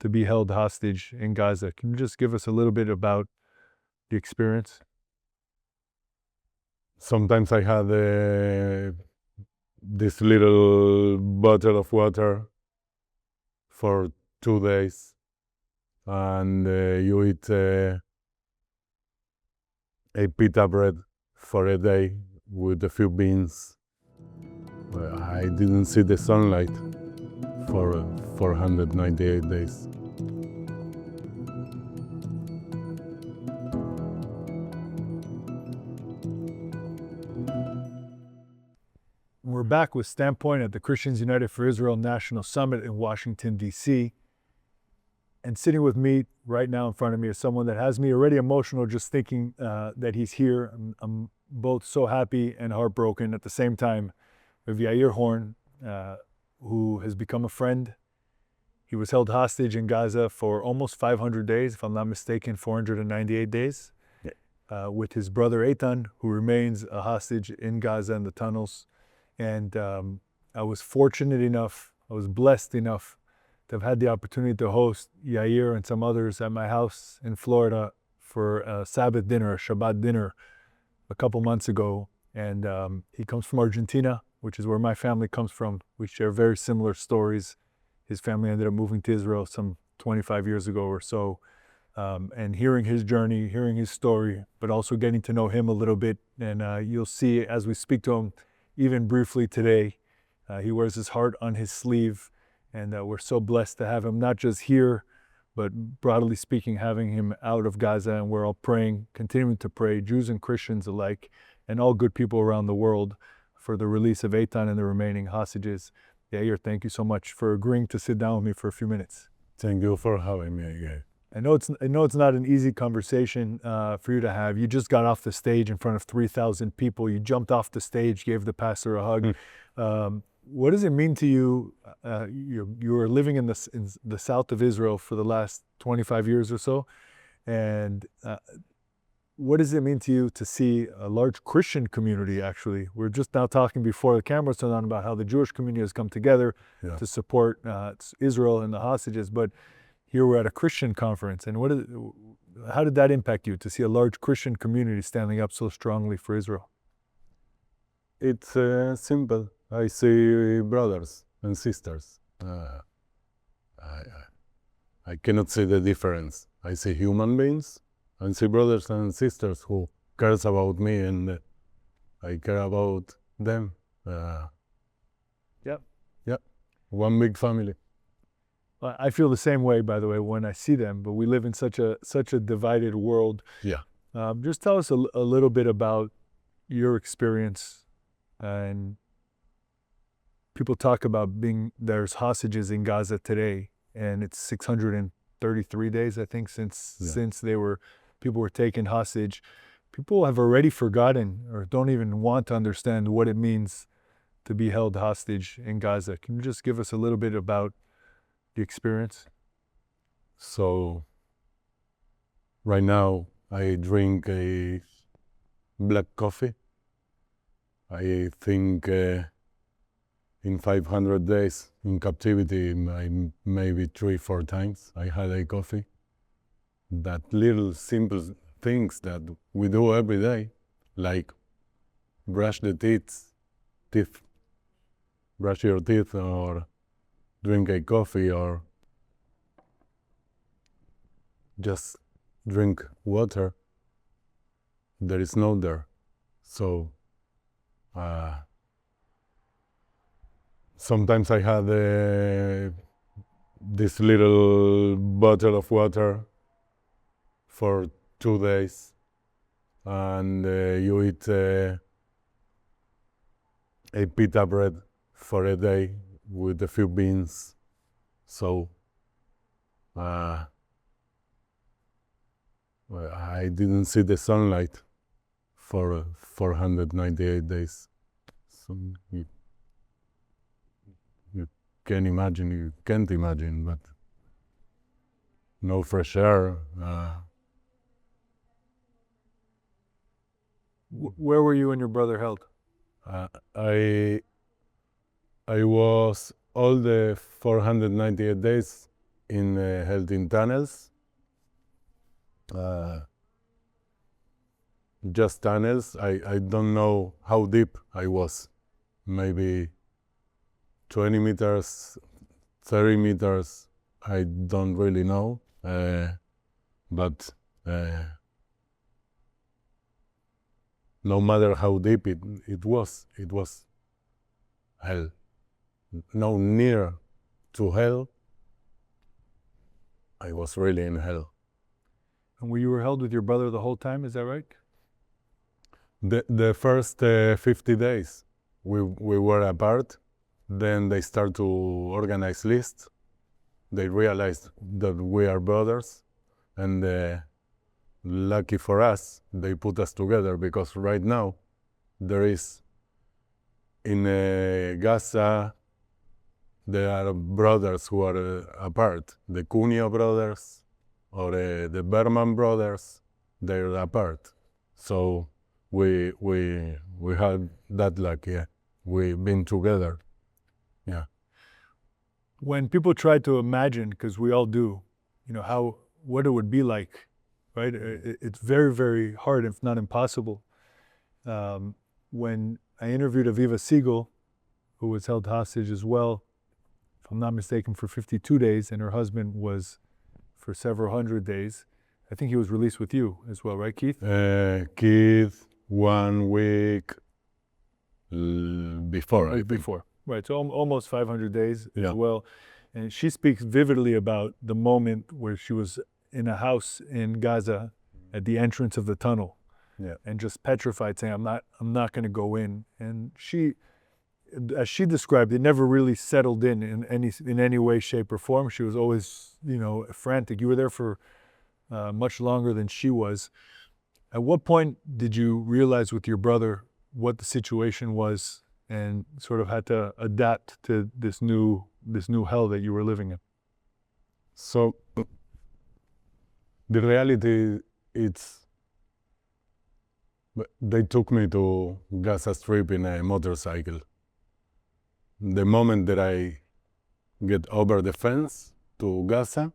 to be held hostage in Gaza. Can you just give us a little bit about the experience? Sometimes I had this little bottle of water for 2 days, and you eat a pita bread for a day with a few beans. I didn't see the sunlight for 498 days. We're back with Standpoint at the Christians United for Israel National Summit in Washington, D.C. And sitting with me right now in front of me is someone that has me already emotional just thinking that he's here. I'm both so happy and heartbroken at the same time. We have Yair Horn, who has become a friend. He was held hostage in Gaza for almost 500 days, if I'm not mistaken, 498 days, with his brother Eitan, who remains a hostage in Gaza in the tunnels. And I was fortunate enough, I was blessed enough to have had the opportunity to host Yair and some others at my house in Florida for a Sabbath dinner, a Shabbat dinner, a couple months ago. And he comes from Argentina, which is where my family comes from. We share very similar stories. His family ended up moving to Israel some 25 years ago or so. And hearing his journey, hearing his story, but also getting to know him a little bit. And you'll see as we speak to him, even briefly today, he wears his heart on his sleeve. And we're so blessed to have him, not just here, but broadly speaking, having him out of Gaza. And we're all praying, continuing to pray, Jews and Christians alike, and all good people around the world, for the release of Eitan and the remaining hostages. Yair, thank you so much for agreeing to sit down with me for a few minutes. Thank you for having me again. I know it's not an easy conversation for you to have. You just got off the stage in front of 3,000 people. You jumped off the stage, gave the pastor a hug. What does it mean to you? You were living in the south of Israel for the last 25 years or so. And what does it mean to you to see a large Christian community, actually? We're just now talking before the cameras turned on about how the Jewish community has come together to support Israel and the hostages. But here we're at a Christian conference. And how did that impact you, to see a large Christian community standing up so strongly for Israel? It's simple. I see brothers and sisters. I cannot see the difference. I see human beings. I see brothers and sisters who cares about me, and I care about them. Yep. One big family. I feel the same way, by the way, when I see them. But we live in such a divided world. Yeah. Just tell us a little bit about your experience. And people talk about there's hostages in Gaza today, and it's 633 days, I think, since people were taken hostage. People have already forgotten or don't even want to understand what it means to be held hostage in Gaza. Can you just give us a little bit about the experience? So, right now, I drink a black coffee. I think in 500 days in captivity, maybe 3-4 times I had a coffee. That little simple things that we do every day, like brush your teeth, or drink a coffee, or just drink water. There is no there. So sometimes I had this little bottle of water for 2 days, and you eat a pita bread for a day with a few beans. So I didn't see the sunlight for 498 days. So you can't imagine, but no fresh air. Where were you and your brother held? I was all the 498 days held in tunnels. Just tunnels. I don't know how deep I was. Maybe 20 meters, 30 meters. I don't really know. But no matter how deep it was hell. No near to hell. I was really in hell. And you were held with your brother the whole time, is that right? The first 50 days we were apart. Then they start to organize lists. They realized that we are brothers, and lucky for us, they put us together, because right now there is in Gaza, there are brothers who are apart. The Cunha brothers or the Berman brothers, they're apart. So we had that luck, yeah. We've been together, yeah. When people try to imagine, because we all do, what it would be like, right? It's very, very hard, if not impossible. When I interviewed Aviva Siegel, who was held hostage as well, if I'm not mistaken, for 52 days, and her husband was for several hundred days. I think he was released with you as well, right, Keith? Keith, 1 week before. Before, right. So almost 500 days Yeah. as well. And she speaks vividly about the moment where she was in a house in Gaza at the entrance of the tunnel, Yeah. and just petrified, saying, I'm not going to go in. And she, as she described, it never really settled in any way, shape, or form. She was always, frantic. You were there for much longer than she was. At what point did you realize with your brother what the situation was, and sort of had to adapt to this new hell that you were living in? So the reality, they took me to Gaza Strip in a motorcycle. The moment that I get over the fence to Gaza,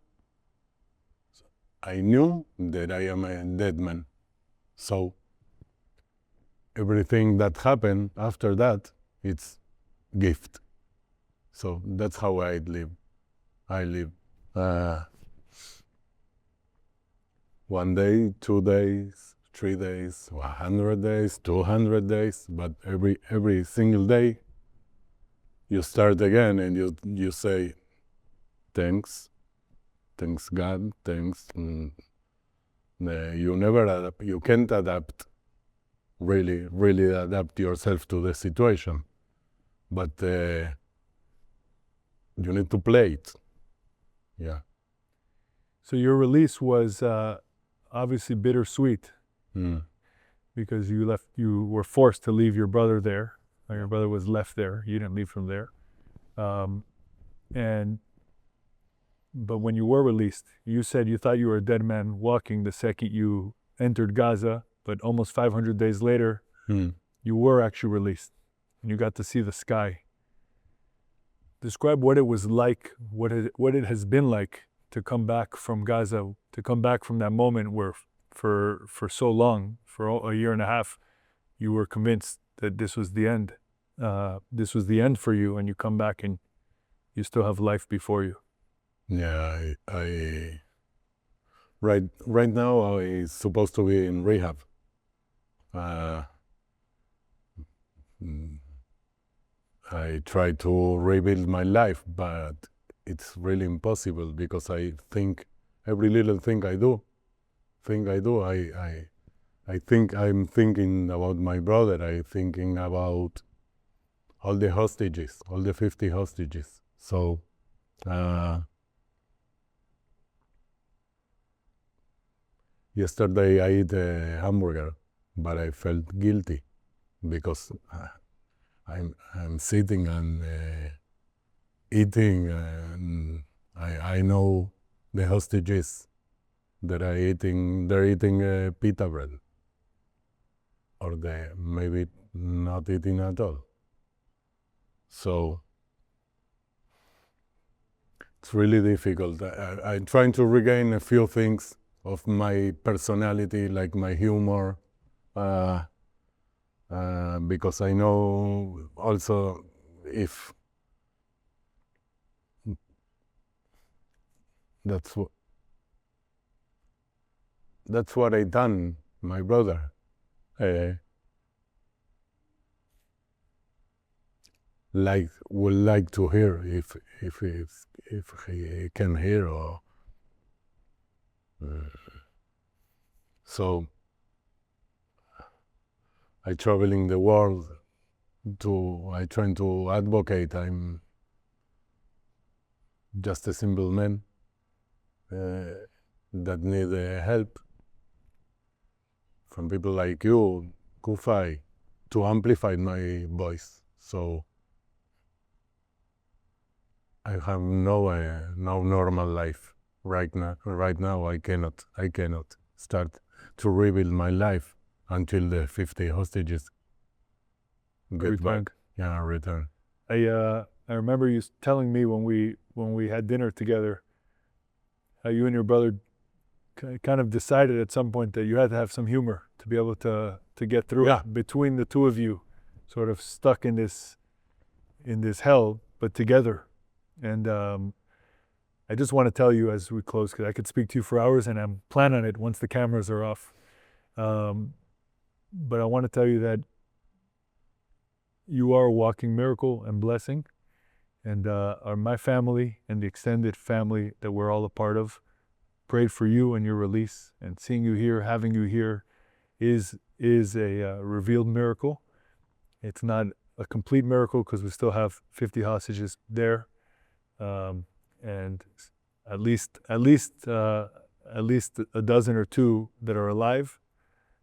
I knew that I am a dead man. So everything that happened after that, it's gift. So that's how I live. I live 1 day, 2 days, 3 days, 100 days, 200 days, but every single day you start again, and you say, thanks God, thanks. You never adapt. You can't adapt, really adapt yourself to the situation, but you need to play it. Yeah. So your release was obviously bittersweet, because you were forced to leave your brother there. Your brother was left there. You didn't leave from there. But when you were released, you said you thought you were a dead man walking the second you entered Gaza, but almost 500 days later, you were actually released, and you got to see the sky. Describe what it was like, what it has been like to come back from Gaza, to come back from that moment where for so long, for a year and a half, you were convinced that this was the end. This was the end for you, and you come back and you still have life before you. Yeah, I right now I'm supposed to be in rehab. I try to rebuild my life, but it's really impossible, because I think every little thing I do, I think I'm thinking about my brother. I'm thinking about all the hostages, all the 50 hostages. So yesterday I ate a hamburger, but I felt guilty, because I'm sitting and eating, and I know the hostages that they're eating pita bread, or they maybe not eating at all. So It's really difficult. I'm trying to regain a few things of my personality, like my humor, because I know also if that's what I done, my brother. Would like to hear if he can hear or so I traveling the world I trying to advocate. I'm just a simple man that need help from people like you, CUFI, to amplify my voice. So I have no normal life right now. Right now, I cannot start to rebuild my life until the 50 hostages get back. Yeah, return. I remember you telling me when we had dinner together how you and your brother kind of decided at some point that you had to have some humor to be able to get through it. Between the two of you, sort of stuck in this hell, but together. And I just want to tell you as we close, because I could speak to you for hours, and I'm planning on it once the cameras are off. But I want to tell you that you are a walking miracle and blessing, and my family and the extended family that we're all a part of prayed for you and your release, and seeing you here, having you here is a revealed miracle. It's not a complete miracle because we still have 50 hostages there, and at least a dozen or two that are alive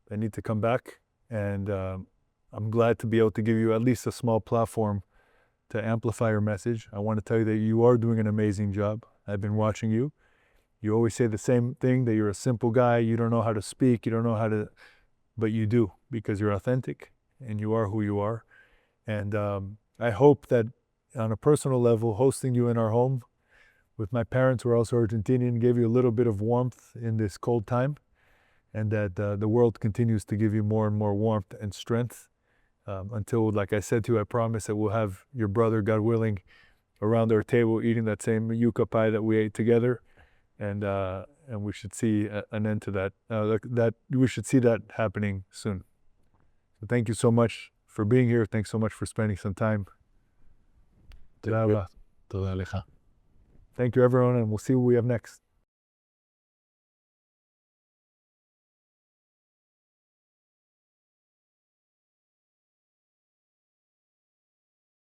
that need to come back. And I'm glad to be able to give you at least a small platform to amplify your message. I want to tell you that you are doing an amazing job. I've been watching you. You always say the same thing, that you're a simple guy, you don't know how to speak, you don't know how to, but you do, because you're authentic and you are who you are. And I hope that on a personal level, hosting you in our home with my parents, who are also Argentinian, gave you a little bit of warmth in this cold time, and that the world continues to give you more and more warmth and strength until, like I said to you, I promise that we'll have your brother, God willing, around our table eating that same yucca pie that we ate together, and we should see an end to that. That we should see that happening soon. So thank you so much for being here. Thanks so much for spending some time. Thank you, everyone, and we'll see what we have next.